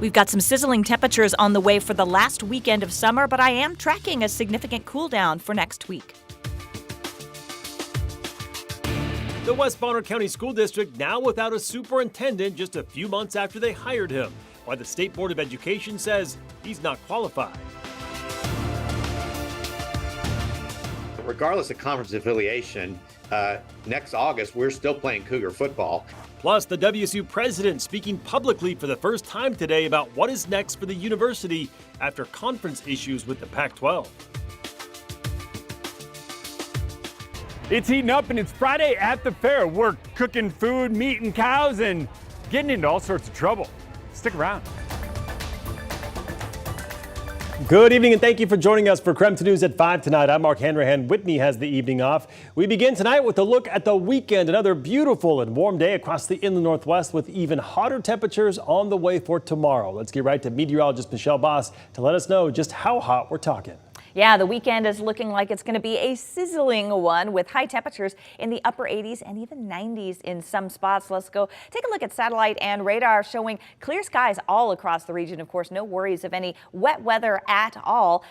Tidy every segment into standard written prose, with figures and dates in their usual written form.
We've got some sizzling temperatures on the way for the last weekend of summer, but I am tracking a significant cool down for next week. The West Bonner County School District now without a superintendent just a few months after they hired him, while the State Board of Education says he's not qualified. Regardless of conference affiliation, next August, we're still playing Cougar football. Plus, the WSU president speaking publicly for the first time today about what is next for the university after conference issues with the Pac-12. It's heating up and it's Friday at the fair. We're cooking food, meeting cows, and getting into all sorts of trouble. Stick around. Good evening and thank you for joining us for KREM News at 5 tonight. I'm Mark Hanrahan. Whitney has the evening off. We begin tonight with a look at the weekend. Another beautiful and warm day across the inland Northwest with even hotter temperatures on the way for tomorrow. Let's get right to meteorologist Michelle Boss to let us know just how hot we're talking. Yeah, the weekend is looking like it's going to be a sizzling one with high temperatures in the upper 80s and even 90s in some spots. Let's go take a look at satellite and radar showing clear skies all across the region. Of course, no worries of any wet weather at all.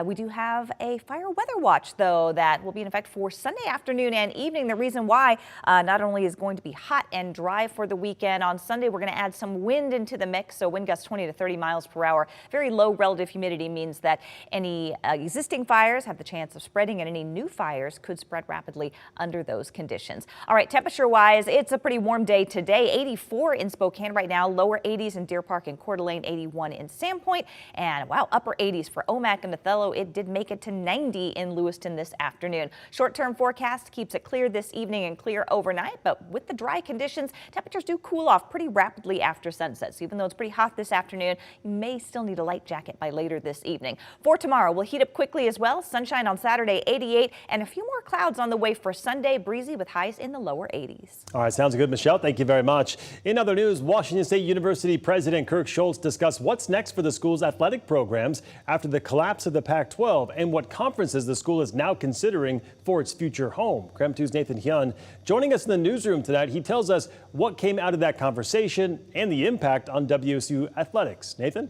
We do have a fire weather watch, though, that will be in effect for Sunday afternoon and evening. The reason why not only is going to be hot and dry for the weekend, on Sunday we're going to add some wind into the mix, so wind gusts 20 to 30 miles per hour. Very low relative humidity means that any existing fires have the chance of spreading, and any new fires could spread rapidly under those conditions. All right, temperature-wise, it's a pretty warm day today. 84 in Spokane right now, lower 80s in Deer Park and Coeur d'Alene, 81 in Sandpoint, and wow, upper 80s for Omak and Othello. It did make it to 90 in Lewiston this afternoon. Short-term forecast keeps it clear this evening and clear overnight, but with the dry conditions, temperatures do cool off pretty rapidly after sunset. So even though it's pretty hot this afternoon, you may still need a light jacket by later this evening. For tomorrow, we'll heat up quickly as well. Sunshine on Saturday, 88, and a few more clouds on the way for Sunday, breezy with highs in the lower 80s. All right, sounds good, Michelle. Thank you very much. In other news, Washington State University President Kirk Schultz discussed what's next for the school's athletic programs after the collapse of the Pac-12 and what conferences the school is now considering for its future home. KREM 2's Nathan Hyun joining us in the newsroom tonight. He tells us what came out of that conversation and the impact on WSU athletics. Nathan?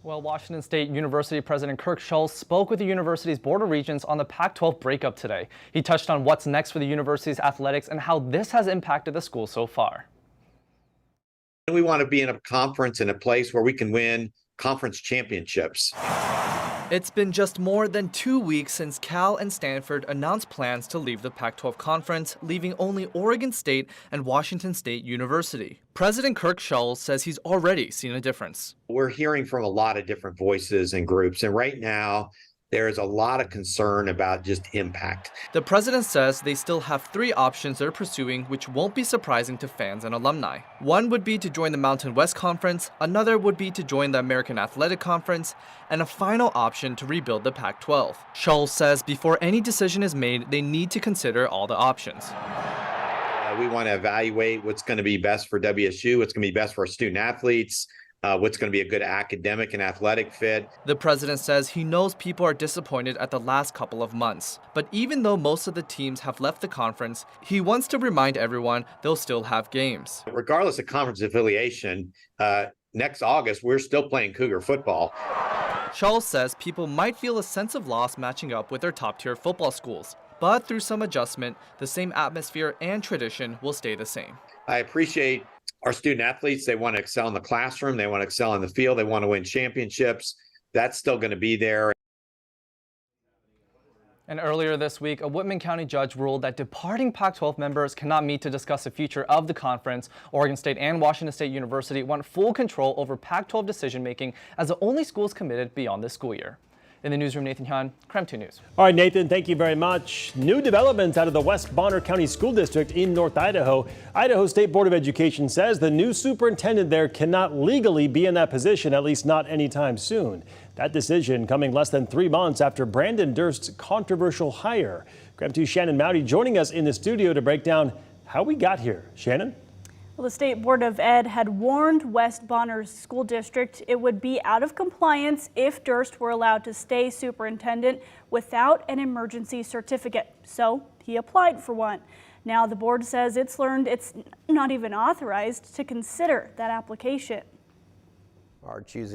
Well, Washington State University President Kirk Schultz spoke with the university's Board of Regents on the Pac-12 breakup today. He touched on what's next for the university's athletics and how this has impacted the school so far. We want to be in a conference in a place where we can win conference championships. It's been just more than 2 weeks since Cal and Stanford announced plans to leave the Pac-12 conference, leaving only Oregon State and Washington State University. President Kirk Schultz says he's already seen a difference. We're hearing from a lot of different voices and groups, and right now there is a lot of concern about just impact. The president says they still have 3 options they're pursuing, which won't be surprising to fans and alumni. One would be to join the Mountain West Conference, another would be to join the American Athletic Conference, and a final option to rebuild the Pac-12. Schultz says before any decision is made, they need to consider all the options. We want to evaluate what's going to be best for WSU, what's going to be best for our student athletes, what's going to be a good academic and athletic fit. The president says he knows people are disappointed at the last couple of months. But even though most of the teams have left the conference, he wants to remind everyone they'll still have games. Regardless of conference affiliation, next August, we're still playing Cougar football. Schultz says people might feel a sense of loss matching up with their top-tier football schools. But through some adjustment, the same atmosphere and tradition will stay the same. I appreciate our student athletes. They want to excel in the classroom. They want to excel in the field. They want to win championships. That's still going to be there. And earlier this week, a Whitman County judge ruled that departing Pac-12 members cannot meet to discuss the future of the conference. Oregon State and Washington State University want full control over Pac-12 decision-making as the only schools committed beyond this school year. In the newsroom, Nathan Hyun, KREM 2 News. All right, Nathan, thank you very much. New developments out of the West Bonner County School District in North Idaho. Idaho State Board of Education says the new superintendent there cannot legally be in that position, at least not anytime soon. That decision coming less than 3 months after Brandon Durst's controversial hire. KREM 2's Shannon Mowdy joining us in the studio to break down how we got here. Shannon? Well, the State Board of Ed had warned West Bonner's school district it would be out of compliance if Durst were allowed to stay superintendent without an emergency certificate. So he applied for one. Now the board says it's learned it's not even authorized to consider that application.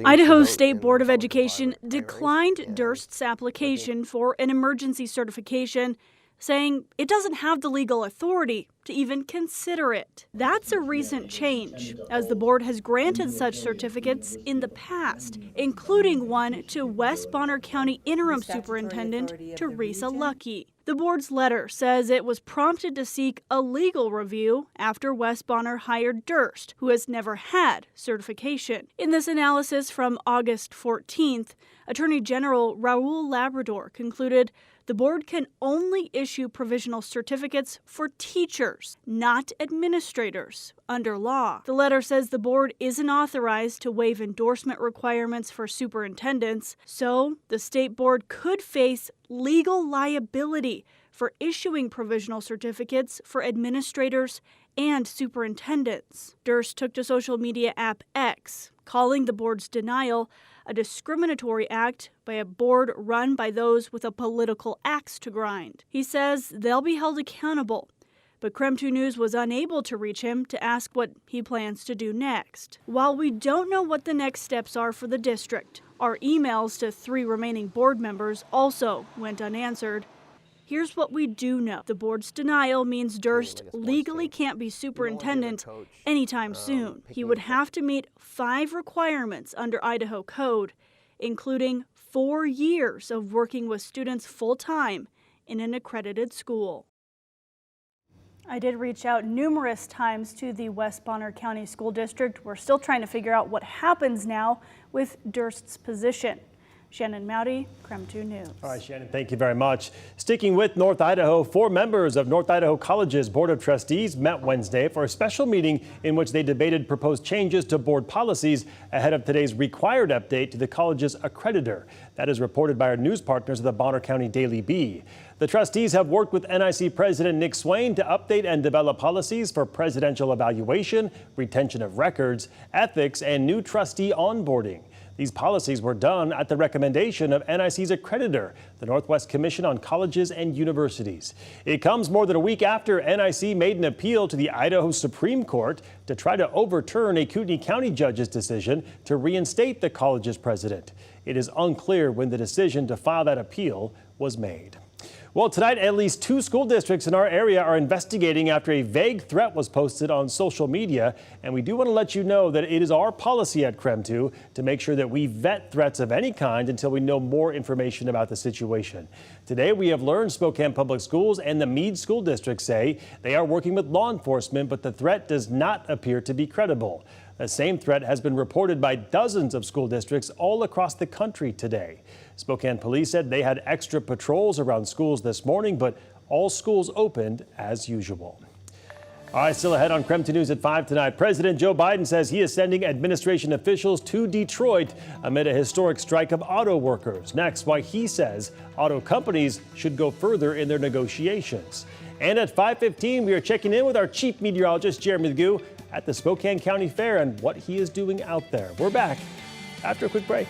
Idaho State Board of Education declined Durst's application for an emergency certification, saying it doesn't have the legal authority to even consider it. That's a recent change, as the board has granted such certificates in the past, including one to West Bonner County Interim Superintendent Teresa Lucky. The board's letter says it was prompted to seek a legal review after West Bonner hired Durst, who has never had certification. In this analysis from August 14th, Attorney General Raul Labrador concluded the board can only issue provisional certificates for teachers, not administrators, under law. The letter says the board isn't authorized to waive endorsement requirements for superintendents, so the state board could face legal liability for issuing provisional certificates for administrators and superintendents. Durst took to social media app X, calling the board's denial a discriminatory act by a board run by those with a political axe to grind. He says they'll be held accountable, but KREM 2 News was unable to reach him to ask what he plans to do next. While we don't know what the next steps are for the district, our emails to 3 remaining board members also went unanswered. Here's what we do know. The board's denial means Durst legally can't be superintendent anytime soon. He would have to meet 5 requirements under Idaho Code, including 4 years of working with students full-time in an accredited school. I did reach out numerous times to the West Bonner County School District. We're still trying to figure out what happens now with Durst's position. Shannon Mowdy, KREM 2 News. All right, Shannon, thank you very much. Sticking with North Idaho, 4 members of North Idaho College's Board of Trustees met Wednesday for a special meeting in which they debated proposed changes to board policies ahead of today's required update to the college's accreditor. That is reported by our news partners at the Bonner County Daily Bee. The trustees have worked with NIC President Nick Swain to update and develop policies for presidential evaluation, retention of records, ethics, and new trustee onboarding. These policies were done at the recommendation of NIC's accreditor, the Northwest Commission on Colleges and Universities. It comes more than a week after NIC made an appeal to the Idaho Supreme Court to try to overturn a Kootenai County judge's decision to reinstate the college's president. It is unclear when the decision to file that appeal was made. Well, tonight, at least 2 school districts in our area are investigating after a vague threat was posted on social media. And we do want to let you know that it is our policy at KREM 2 to make sure that we vet threats of any kind until we know more information about the situation. Today, we have learned Spokane Public Schools and the Meade School District say they are working with law enforcement, but the threat does not appear to be credible. The same threat has been reported by dozens of school districts all across the country today. Spokane police said they had extra patrols around schools this morning, but all schools opened as usual. All right, still ahead on KREM 2 News at 5 tonight. President Joe Biden says he is sending administration officials to Detroit amid a historic strike of auto workers. Next, why he says auto companies should go further in their negotiations. And at 5:15, we are checking in with our chief meteorologist, Jeremy Goo, at the Spokane County Fair and what he is doing out there. We're back after a quick break.